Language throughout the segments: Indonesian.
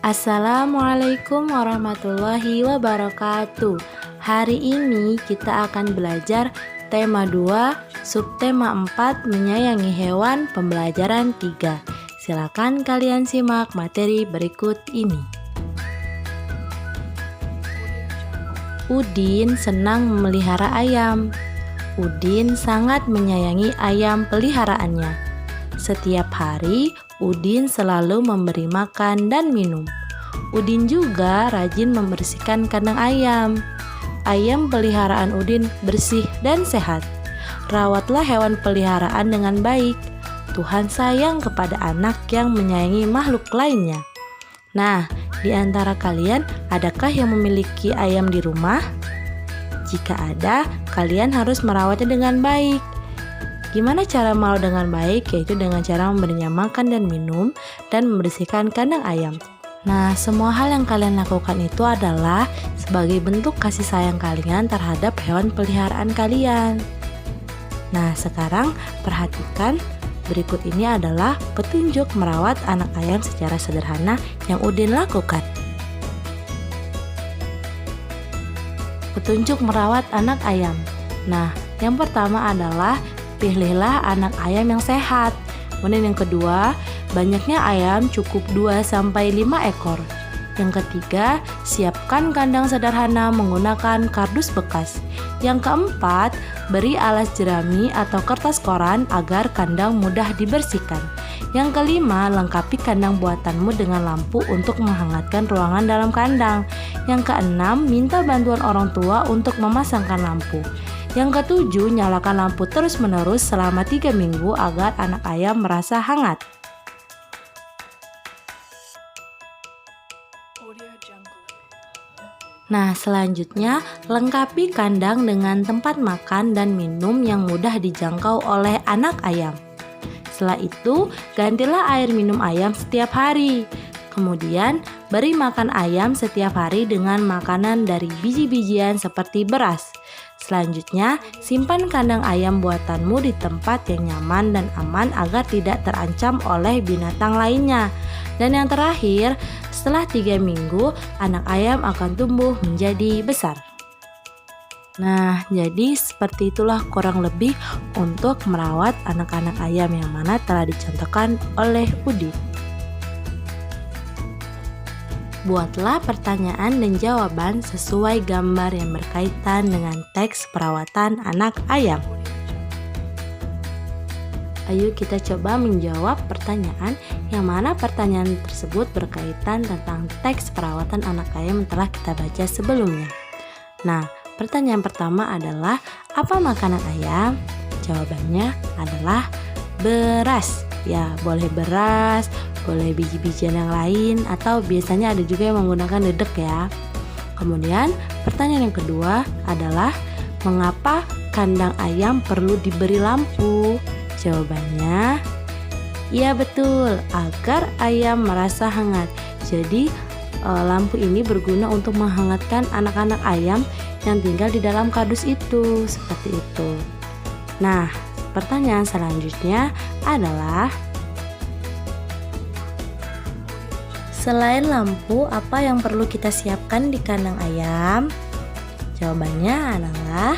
Assalamualaikum warahmatullahi wabarakatuh. Hari ini kita akan belajar tema 2, subtema 4, menyayangi hewan, pembelajaran 3. Silakan kalian simak materi berikut ini. Udin senang memelihara ayam. Udin sangat menyayangi ayam peliharaannya. Setiap hari, Udin selalu memberi makan dan minum. Udin juga rajin membersihkan kandang ayam. Ayam peliharaan Udin bersih dan sehat. Rawatlah hewan peliharaan dengan baik. Tuhan sayang kepada anak yang menyayangi makhluk lainnya. Nah, di antara kalian, adakah yang memiliki ayam di rumah? Jika ada, kalian harus merawatnya dengan baik. Gimana cara merawat dengan baik? Yaitu dengan cara memberinya makan dan minum dan membersihkan kandang ayam. Nah, semua hal yang kalian lakukan itu adalah sebagai bentuk kasih sayang kalian terhadap hewan peliharaan kalian. Nah, sekarang perhatikan, berikut ini adalah petunjuk merawat anak ayam secara sederhana yang Udin lakukan. Petunjuk merawat anak ayam. Nah, yang pertama adalah pilihlah anak ayam yang sehat. Kemudian yang kedua, banyaknya ayam cukup 2-5 ekor. Yang ketiga, siapkan kandang sederhana menggunakan kardus bekas. Yang keempat, beri alas jerami atau kertas koran agar kandang mudah dibersihkan. Yang kelima, lengkapi kandang buatanmu dengan lampu untuk menghangatkan ruangan dalam kandang. Yang keenam, minta bantuan orang tua untuk memasangkan lampu. Yang ketujuh, nyalakan lampu terus-menerus selama 3 minggu agar anak ayam merasa hangat. Nah, selanjutnya, lengkapi kandang dengan tempat makan dan minum yang mudah dijangkau oleh anak ayam. Setelah itu, gantilah air minum ayam setiap hari. Kemudian, beri makan ayam setiap hari dengan makanan dari biji-bijian seperti beras. Selanjutnya, simpan kandang ayam buatanmu di tempat yang nyaman dan aman agar tidak terancam oleh binatang lainnya. Dan yang terakhir, setelah 3 minggu, anak ayam akan tumbuh menjadi besar. Nah, jadi seperti itulah kurang lebih untuk merawat anak-anak ayam yang mana telah dicontohkan oleh Udin. Buatlah pertanyaan dan jawaban sesuai gambar yang berkaitan dengan teks perawatan anak ayam. Ayo kita coba menjawab pertanyaan yang mana pertanyaan tersebut berkaitan tentang teks perawatan anak ayam yang telah kita baca sebelumnya. Nah, pertanyaan pertama adalah apa makanan ayam? Jawabannya adalah beras. Ya, boleh beras, boleh biji-bijian yang lain, atau biasanya ada juga yang menggunakan dedek ya. Kemudian pertanyaan yang kedua adalah mengapa kandang ayam perlu diberi lampu? Jawabannya, iya betul, agar ayam merasa hangat. Jadi lampu ini berguna untuk menghangatkan anak-anak ayam yang tinggal di dalam kardus itu, seperti itu. Nah, pertanyaan selanjutnya adalah selain lampu, apa yang perlu kita siapkan di kandang ayam? Jawabannya adalah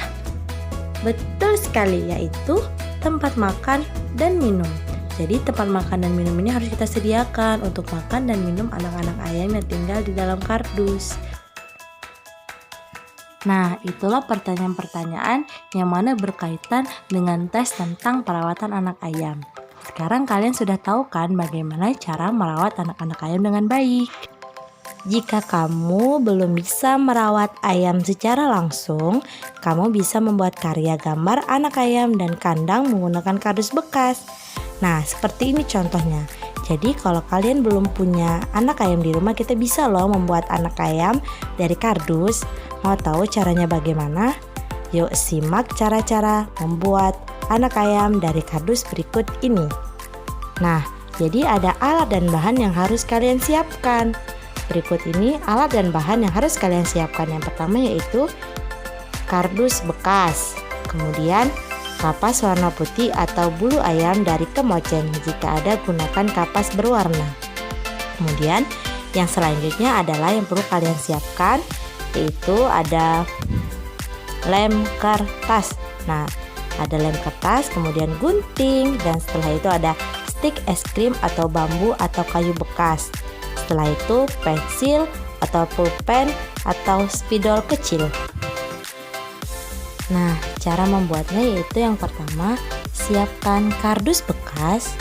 betul sekali, yaitu tempat makan dan minum. Jadi tempat makan dan minum ini harus kita sediakan untuk makan dan minum anak-anak ayam yang tinggal di dalam kardus. Nah, itulah pertanyaan-pertanyaan yang mana berkaitan dengan tes tentang perawatan anak ayam. Sekarang kalian sudah tahu kan bagaimana cara merawat anak-anak ayam dengan baik. Jika kamu belum bisa merawat ayam secara langsung, kamu bisa membuat karya gambar anak ayam dan kandang menggunakan kardus bekas. Nah, seperti ini contohnya. Jadi kalau kalian belum punya anak ayam di rumah, kita bisa loh membuat anak ayam dari kardus. Mau tahu caranya bagaimana? Yuk simak cara-cara membuat anak ayam dari kardus berikut ini. Nah, jadi ada alat dan bahan yang harus kalian siapkan. Berikut ini alat dan bahan yang harus kalian siapkan. Yang pertama yaitu kardus bekas. Kemudian kapas warna putih atau bulu ayam dari kemoceng. Jika ada, gunakan kapas berwarna. Kemudian Yang selanjutnya adalah yang perlu kalian siapkan, yaitu ada lem kertas. Nah, ada lem kertas, kemudian gunting, dan setelah itu ada stik es krim atau bambu atau kayu bekas. Setelah itu pensil atau pulpen atau spidol kecil. Nah, cara membuatnya yaitu yang pertama, siapkan kardus bekas.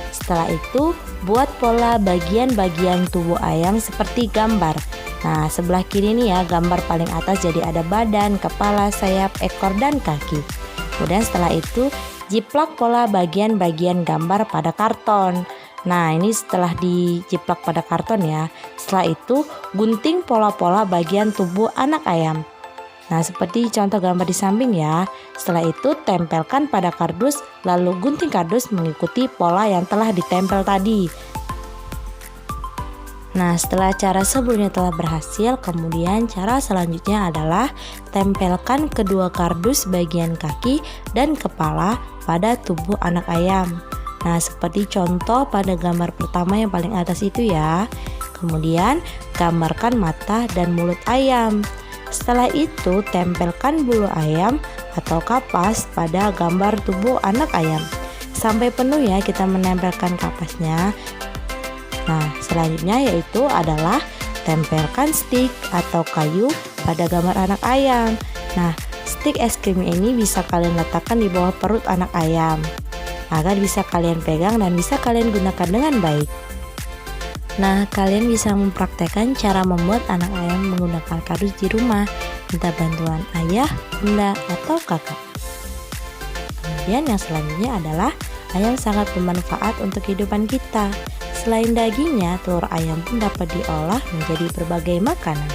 Setelah itu, buat pola bagian-bagian tubuh ayam seperti gambar. Nah, sebelah kiri nih ya, gambar paling atas jadi ada badan, kepala, sayap, ekor, dan kaki. Kemudian setelah itu, jiplak pola bagian-bagian gambar pada karton. Nah, ini setelah dijiplak pada karton ya. Setelah itu, gunting pola-pola bagian tubuh anak ayam. Nah, seperti contoh gambar di samping ya. Setelah itu, tempelkan pada kardus, lalu gunting kardus mengikuti pola yang telah ditempel tadi. Nah, setelah cara sebelumnya telah berhasil, kemudian cara selanjutnya adalah tempelkan kedua kardus bagian kaki dan kepala pada tubuh anak ayam. Nah, seperti contoh pada gambar pertama yang paling atas itu ya. Kemudian, gambarkan mata dan mulut ayam. Setelah itu, tempelkan bulu ayam atau kapas pada gambar tubuh anak ayam. Sampai penuh ya kita menempelkan kapasnya. Nah, selanjutnya yaitu adalah tempelkan stik atau kayu pada gambar anak ayam. Nah, stik es krim ini bisa kalian letakkan di bawah perut anak ayam agar bisa kalian pegang dan bisa kalian gunakan dengan baik. Nah, kalian bisa mempraktekkan cara membuat anak ayam menggunakan kardus di rumah. Minta bantuan ayah, bunda, atau kakak. Kemudian yang selanjutnya adalah ayam sangat bermanfaat untuk kehidupan kita. Selain dagingnya, telur ayam pun dapat diolah menjadi berbagai makanan.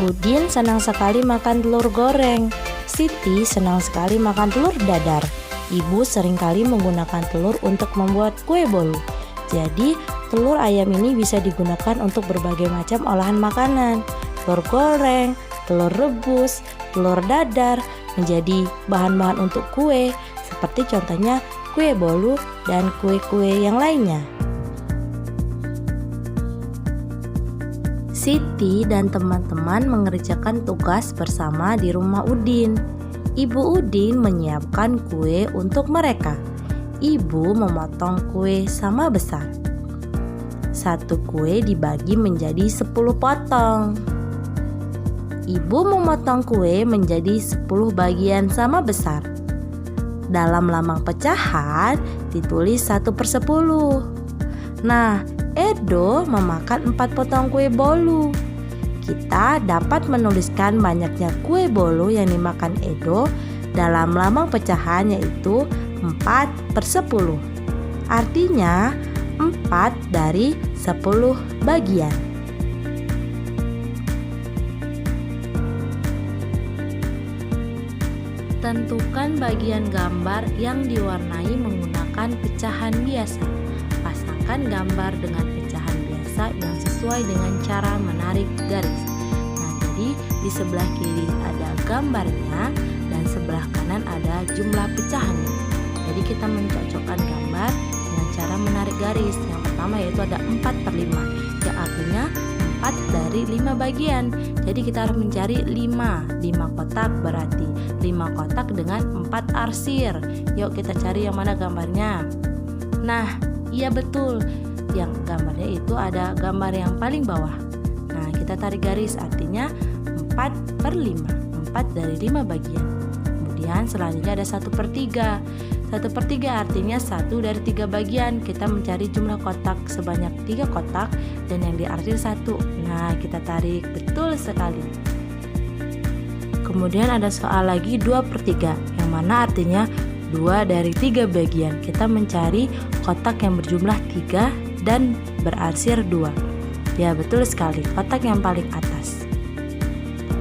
Udin senang sekali makan telur goreng. Siti senang sekali makan telur dadar. Ibu seringkali menggunakan telur untuk membuat kue bolu. Jadi, telur ayam ini bisa digunakan untuk berbagai macam olahan makanan. Telur goreng, telur rebus, telur dadar menjadi bahan-bahan untuk kue, seperti contohnya kue bolu dan kue-kue yang lainnya. Siti dan teman-teman mengerjakan tugas bersama di rumah Udin. Ibu Udin menyiapkan kue untuk mereka. Ibu memotong kue sama besar. Satu kue dibagi menjadi 10 potong. Ibu memotong kue menjadi 10 bagian sama besar. Dalam lambang pecahan ditulis 1/10. Nah, Edo memakan 4 potong kue bolu. Kita dapat menuliskan banyaknya kue bolu yang dimakan Edo dalam lambang pecahan, yaitu 4/10. Artinya 4 dari 10 bagian. Tentukan bagian gambar yang diwarnai menggunakan pecahan biasa. Pasangkan gambar dengan pecahan biasa yang sesuai dengan cara menarik garis. Nah, jadi di sebelah kiri ada gambarnya dan sebelah kanan ada jumlah pecahannya. Jadi kita mencocokkan gambar dengan cara menarik garis. Yang pertama yaitu ada 4/5, yang artinya 4 dari 5 bagian. Jadi kita harus mencari 5 kotak, berarti 5 kotak dengan 4 arsir. Yuk kita cari yang mana gambarnya. Nah, iya betul, yang gambarnya itu ada gambar yang paling bawah. Nah, kita tarik garis, artinya 4/5, 4 dari 5 bagian. Kemudian selanjutnya ada 1/3. 1/3 artinya 1 dari 3 bagian. Kita mencari jumlah kotak sebanyak 3 kotak dan yang diarsir 1. Nah, kita tarik, betul sekali. Kemudian ada soal lagi 2/3, yang mana artinya 2 dari 3 bagian. Kita mencari kotak yang berjumlah 3 dan berarsir 2. Ya, betul sekali, kotak yang paling atas.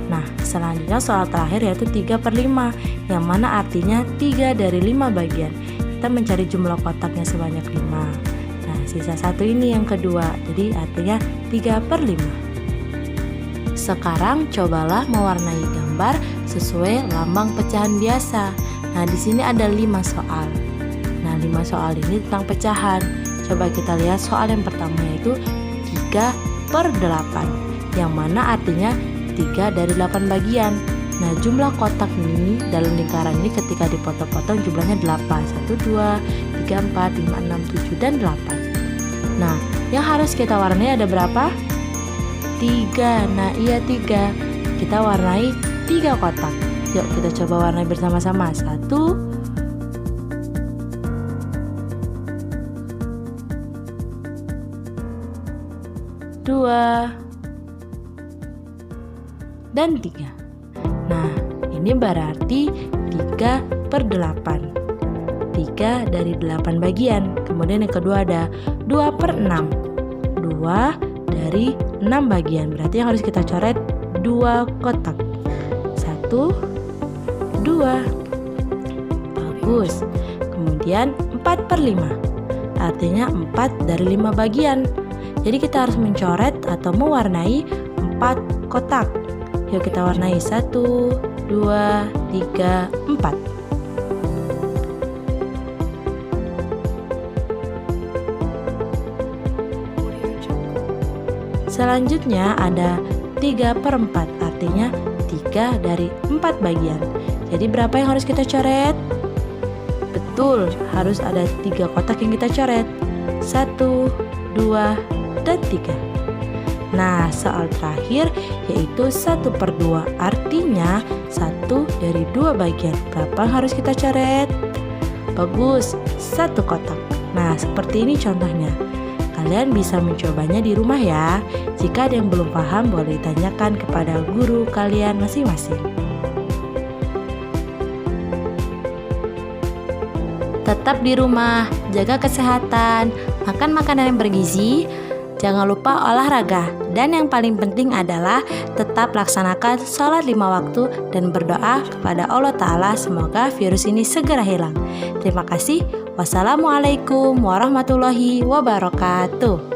Nah, selanjutnya soal terakhir yaitu 3/5, yang mana artinya 3 dari 5 bagian. Kita mencari jumlah kotaknya sebanyak 5. Nah, sisa 1 ini yang kedua, jadi artinya 3/5. Sekarang cobalah mewarnai gambar sesuai lambang pecahan biasa. Nah, di sini ada 5 soal. Nah, 5 soal ini tentang pecahan. Coba kita lihat soal yang pertama, yaitu 3/8, yang mana artinya 3 dari 8 bagian. Nah, jumlah kotak ini dalam lingkaran ini ketika dipotong-potong jumlahnya 8. 1, 2, 3, 4, 5, 6, 7, dan 8. Nah, yang harus kita warnai ada berapa? 3. Nah, iya 3. Kita warnai 3 kotak. Yuk kita coba warnai bersama-sama. 1, 2, dan 3. Nah, ini berarti 3/8. 3 dari 8 bagian. Kemudian yang kedua ada 2/6. 2 dari 6 bagian. Berarti yang harus kita coret 2 kotak. 1, 2. Bagus. Kemudian 4/5. Artinya 4 dari 5 bagian. Jadi kita harus mencoret atau mewarnai 4 kotak. Yuk kita warnai 1, 2, 3, 4. Selanjutnya ada 3/4, artinya 3 dari 4 bagian. Jadi berapa yang harus kita coret? Betul, harus ada 3 kotak yang kita coret. 1, 2, dan 3. Nah, soal terakhir yaitu 1/2, artinya 1 dari 2 bagian. Berapa yang harus kita coret? Bagus, 1 kotak. Nah, seperti ini contohnya. Kalian bisa mencobanya di rumah ya. Jika ada yang belum paham, boleh ditanyakan kepada guru kalian masing-masing. Tetap di rumah, jaga kesehatan, makan makanan yang bergizi, jangan lupa olahraga, dan yang paling penting adalah tetap laksanakan sholat 5 waktu dan berdoa kepada Allah Ta'ala semoga virus ini segera hilang. Terima kasih. Wassalamualaikum warahmatullahi wabarakatuh.